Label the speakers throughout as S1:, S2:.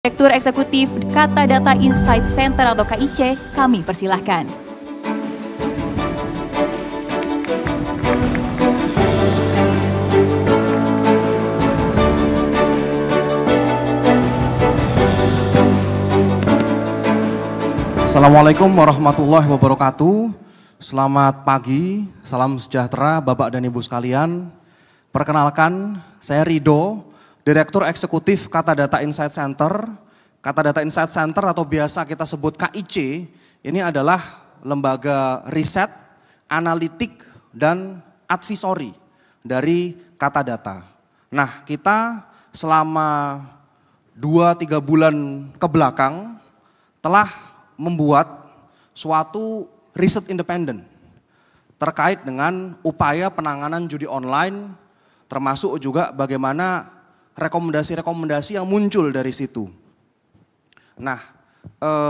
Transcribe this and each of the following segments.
S1: Direktur Eksekutif Kata Data Insight Center atau KIC, kami persilahkan.
S2: Assalamualaikum warahmatullahi wabarakatuh. Selamat pagi, salam sejahtera Bapak dan Ibu sekalian. Perkenalkan, saya Rido, Direktur Eksekutif Kata Data Insight Center. Kata Data Insight Center atau biasa kita sebut KIC, ini adalah lembaga riset, analitik, dan advisory dari Kata Data. Nah, kita selama 2-3 bulan ke belakang telah membuat suatu riset independen terkait dengan upaya penanganan judi online, termasuk juga bagaimana rekomendasi-rekomendasi yang muncul dari situ. Nah,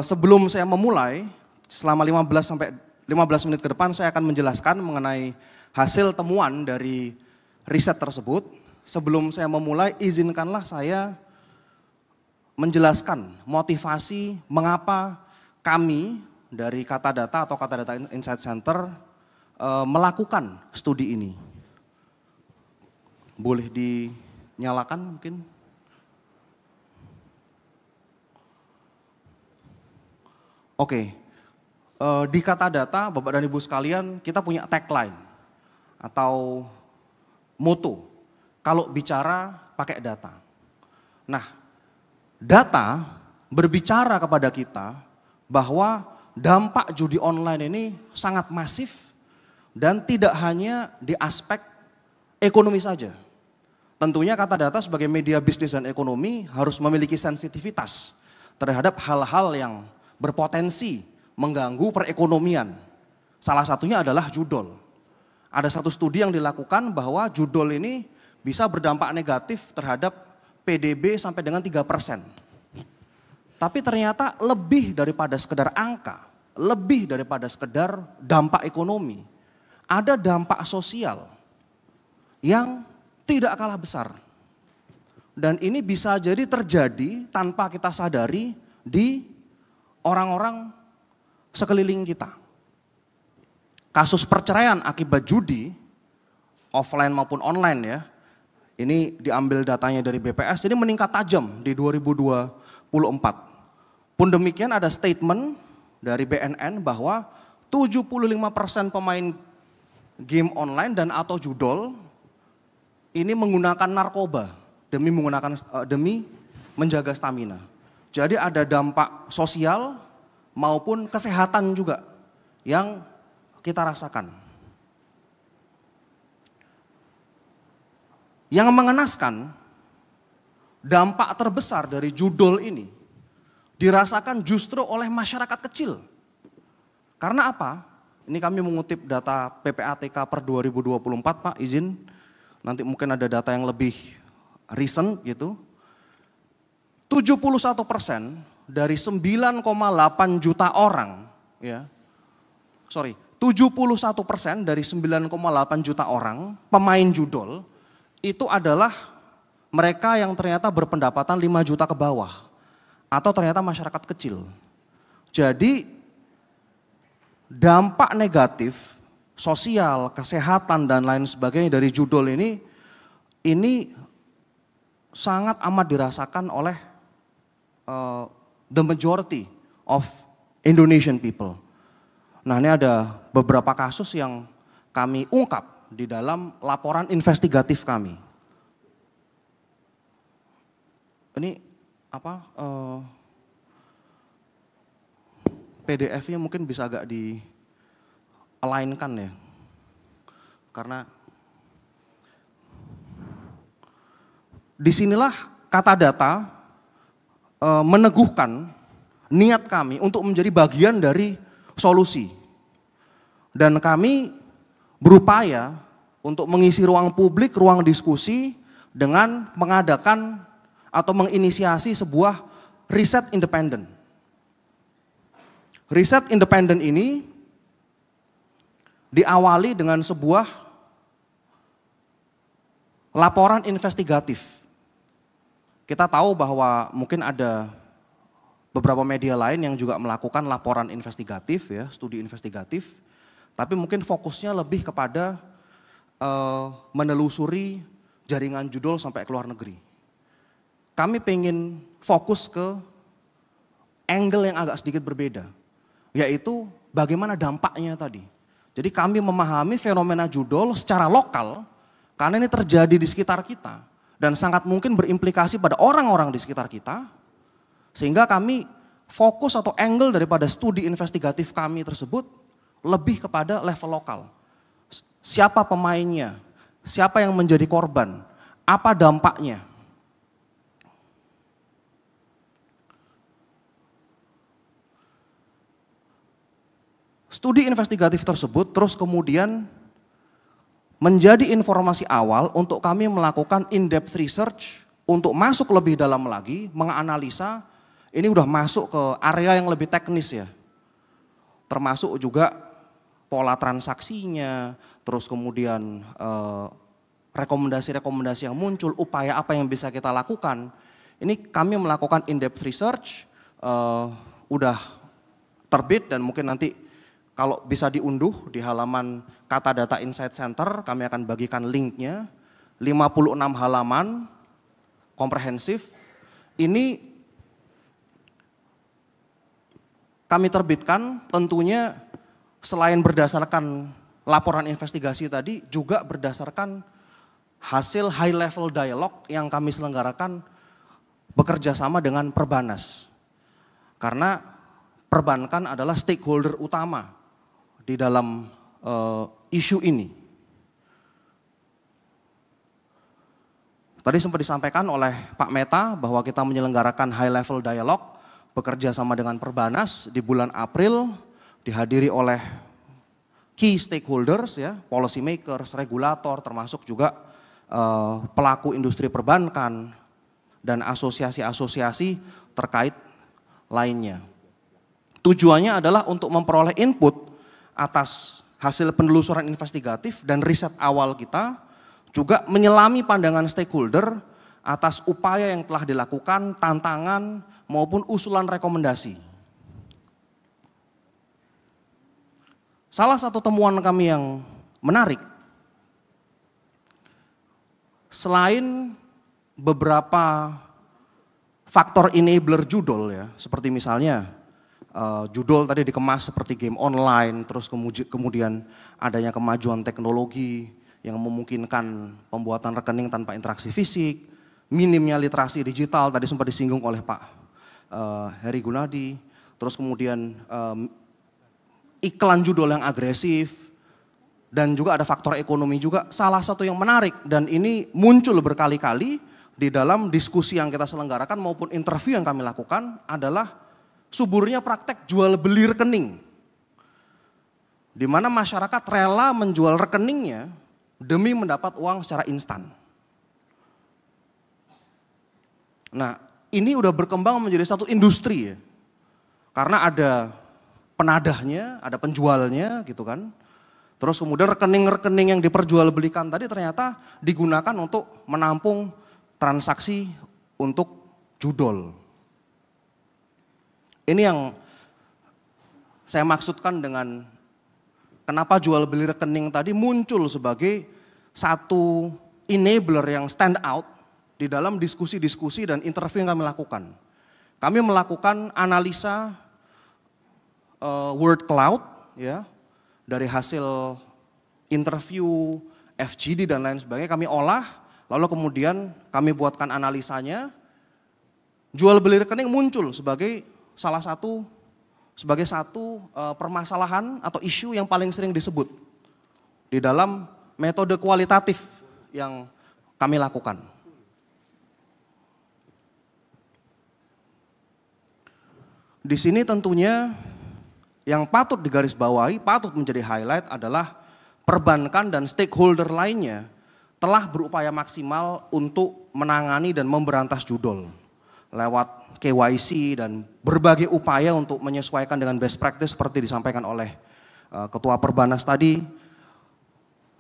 S2: sebelum saya memulai, selama 15 menit ke depan saya akan menjelaskan mengenai hasil temuan dari riset tersebut. Sebelum saya memulai, izinkanlah saya menjelaskan motivasi mengapa kami dari Kata Data atau Kata Data Insight Center melakukan studi ini. Boleh dinyalakan mungkin? Oke, di Kata Data Bapak dan Ibu sekalian kita punya tagline atau moto, kalau bicara pakai data. Nah, data berbicara kepada kita bahwa dampak judi online ini sangat masif dan tidak hanya di aspek ekonomi saja. Tentunya Kata Data sebagai media bisnis dan ekonomi harus memiliki sensitivitas terhadap hal-hal yang berpotensi mengganggu perekonomian. Salah satunya adalah judol. Ada satu studi yang dilakukan bahwa judol ini bisa berdampak negatif terhadap PDB sampai dengan 3%. Tapi ternyata lebih daripada sekedar angka, lebih daripada sekedar dampak ekonomi, ada dampak sosial yang tidak kalah besar. Dan ini bisa jadi terjadi tanpa kita sadari di orang-orang sekeliling kita. Kasus perceraian akibat judi, offline maupun online ya, ini diambil datanya dari BPS, ini meningkat tajam di 2024. Pun demikian ada statement dari BNN bahwa 75% pemain game online dan atau judol ini menggunakan narkoba demi menjaga stamina. Jadi ada dampak sosial maupun kesehatan juga yang kita rasakan. Yang mengenaskan, dampak terbesar dari judol ini dirasakan justru oleh masyarakat kecil. Karena apa? Ini kami mengutip data PPATK per 2024 Pak, izin. Nanti mungkin ada data yang lebih recent gitu. 71% dari 9,8 juta orang, ya. 71% dari 9,8 juta orang pemain judol itu adalah mereka yang ternyata berpendapatan 5 juta ke bawah atau ternyata masyarakat kecil. Jadi dampak negatif sosial, kesehatan dan lain sebagainya dari judol ini sangat amat dirasakan oleh the majority of Indonesian people. Nah, ini ada beberapa kasus yang kami ungkap di dalam laporan investigatif kami. Ini apa? PDF-nya mungkin bisa agak di-align-kan ya. Karena disinilah Kata Data meneguhkan niat kami untuk menjadi bagian dari solusi. Dan kami berupaya untuk mengisi ruang publik, ruang diskusi dengan mengadakan atau menginisiasi sebuah riset independen. Riset independen ini diawali dengan sebuah laporan investigatif. Kita tahu bahwa mungkin ada beberapa media lain yang juga melakukan laporan investigatif ya, studi investigatif. Tapi mungkin fokusnya lebih kepada menelusuri jaringan judul sampai ke luar negeri. Kami pengen fokus ke angle yang agak sedikit berbeda, yaitu bagaimana dampaknya tadi. Jadi kami memahami fenomena judul secara lokal, karena ini terjadi di sekitar kita, dan sangat mungkin berimplikasi pada orang-orang di sekitar kita, sehingga kami fokus atau angle daripada studi investigatif kami tersebut lebih kepada level lokal. Siapa pemainnya, siapa yang menjadi korban, apa dampaknya. Studi investigatif tersebut terus kemudian menjadi informasi awal untuk kami melakukan in-depth research untuk masuk lebih dalam lagi, menganalisa, ini udah masuk ke area yang lebih teknis ya. Termasuk juga pola transaksinya, terus kemudian rekomendasi-rekomendasi yang muncul, upaya apa yang bisa kita lakukan. Ini kami melakukan in-depth research, udah terbit dan mungkin nanti kalau bisa diunduh di halaman Kata Data Insight Center, kami akan bagikan linknya, 56 halaman, komprehensif. Ini kami terbitkan tentunya selain berdasarkan laporan investigasi tadi, juga berdasarkan hasil high level dialog yang kami selenggarakan bekerja sama dengan Perbanas. Karena perbankan adalah stakeholder utama di dalam isu ini. Tadi sempat disampaikan oleh Pak Meta bahwa kita menyelenggarakan high level dialog bekerja sama dengan Perbanas di bulan April, dihadiri oleh key stakeholders ya, policy makers, regulator, termasuk juga pelaku industri perbankan dan asosiasi-asosiasi terkait lainnya. Tujuannya adalah untuk memperoleh input atas hasil penelusuran investigatif dan riset awal kita, juga menyelami pandangan stakeholder atas upaya yang telah dilakukan, tantangan maupun usulan rekomendasi. Salah satu temuan kami yang menarik, selain beberapa faktor enabler judul ya, seperti misalnya judul tadi dikemas seperti game online, terus kemudian adanya kemajuan teknologi yang memungkinkan pembuatan rekening tanpa interaksi fisik, minimnya literasi digital, tadi sempat disinggung oleh Pak Heri Gunadi, terus kemudian iklan judul yang agresif, dan juga ada faktor ekonomi juga. Salah satu yang menarik dan ini muncul berkali-kali di dalam diskusi yang kita selenggarakan maupun interview yang kami lakukan adalah suburnya praktek jual beli rekening. Di mana masyarakat rela menjual rekeningnya demi mendapat uang secara instan. Nah, ini udah berkembang menjadi satu industri ya. Karena ada penadahnya, ada penjualnya gitu kan. Terus kemudian rekening-rekening yang diperjualbelikan tadi ternyata digunakan untuk menampung transaksi untuk judul. Ini yang saya maksudkan dengan kenapa jual beli rekening tadi muncul sebagai satu enabler yang stand out di dalam diskusi-diskusi dan interview yang kami lakukan. Kami melakukan analisa word cloud ya, dari hasil interview, FGD dan lain sebagainya kami olah, lalu kemudian kami buatkan analisanya. Jual beli rekening muncul sebagai salah satu permasalahan atau isu yang paling sering disebut di dalam metode kualitatif yang kami lakukan. Di sini tentunya yang patut digarisbawahi, patut menjadi highlight adalah perbankan dan stakeholder lainnya telah berupaya maksimal untuk menangani dan memberantas judul lewat KYC dan berbagai upaya untuk menyesuaikan dengan best practice seperti disampaikan oleh Ketua Perbanas tadi.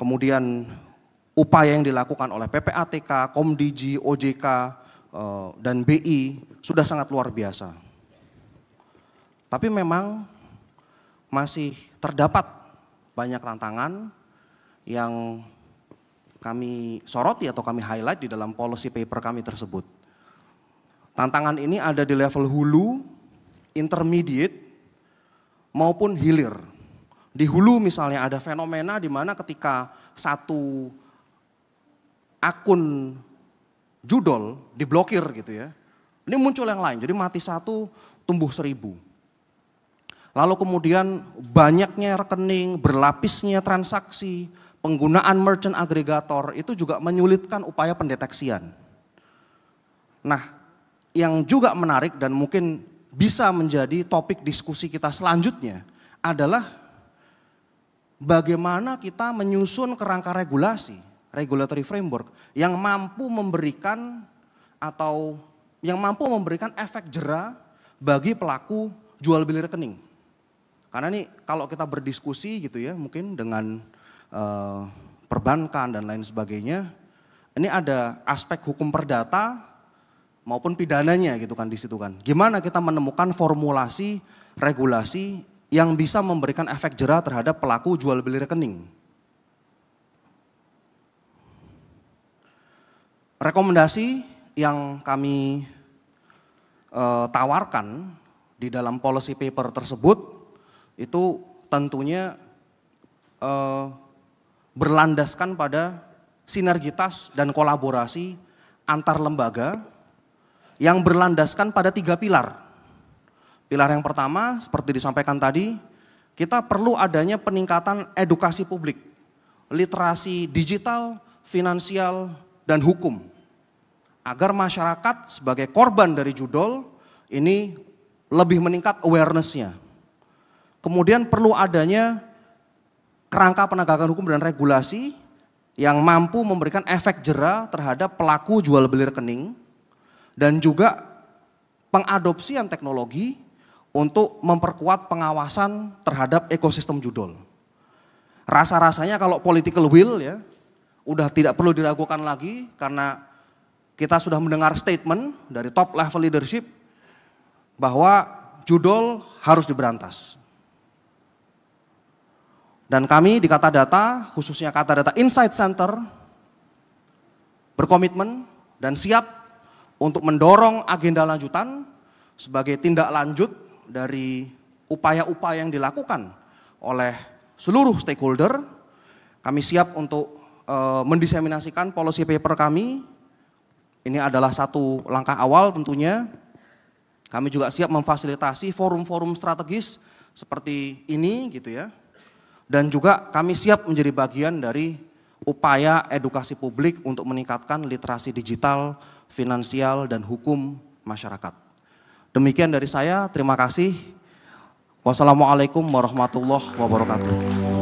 S2: Kemudian upaya yang dilakukan oleh PPATK, Komdigi, OJK, dan BI sudah sangat luar biasa. Tapi memang masih terdapat banyak tantangan yang kami soroti atau kami highlight di dalam policy paper kami tersebut. Tantangan ini ada di level hulu, intermediate, maupun hilir. Di hulu misalnya ada fenomena di mana ketika satu akun judol diblokir gitu ya. Ini muncul yang lain, jadi mati satu tumbuh 1000. Lalu kemudian banyaknya rekening, berlapisnya transaksi, penggunaan merchant aggregator itu juga menyulitkan upaya pendeteksian. Nah, yang juga menarik dan mungkin bisa menjadi topik diskusi kita selanjutnya adalah bagaimana kita menyusun kerangka regulasi, regulatory framework yang mampu memberikan atau yang mampu memberikan efek jera bagi pelaku jual beli rekening. Karena nih kalau kita berdiskusi gitu ya mungkin dengan perbankan dan lain sebagainya, ini ada aspek hukum perdata maupun pidananya gitu kan di situ kan. Gimana kita menemukan formulasi regulasi yang bisa memberikan efek jera terhadap pelaku jual beli rekening. Rekomendasi yang kami tawarkan di dalam policy paper tersebut itu tentunya berlandaskan pada sinergitas dan kolaborasi antar lembaga yang berlandaskan pada 3 pilar. Pilar yang pertama seperti disampaikan tadi, kita perlu adanya peningkatan edukasi publik, literasi digital, finansial, dan hukum. Agar masyarakat sebagai korban dari judol ini lebih meningkat awareness-nya. Kemudian perlu adanya kerangka penegakan hukum dan regulasi yang mampu memberikan efek jera terhadap pelaku jual beli rekening dan juga pengadopsian teknologi untuk memperkuat pengawasan terhadap ekosistem judol. Rasa-rasanya kalau political will ya udah tidak perlu diragukan lagi karena kita sudah mendengar statement dari top level leadership bahwa judol harus diberantas. Dan kami di Kata Data, khususnya Kata Data Insight Center, berkomitmen dan siap untuk mendorong agenda lanjutan sebagai tindak lanjut dari upaya-upaya yang dilakukan oleh seluruh stakeholder. Kami siap untuk mendiseminasikan policy paper kami. Ini adalah satu langkah awal tentunya. Kami juga siap memfasilitasi forum-forum strategis seperti ini gitu ya. Dan juga kami siap menjadi bagian dari upaya edukasi publik untuk meningkatkan literasi digital, finansial, dan hukum masyarakat. Demikian dari saya, terima kasih. Wassalamualaikum warahmatullahi wabarakatuh.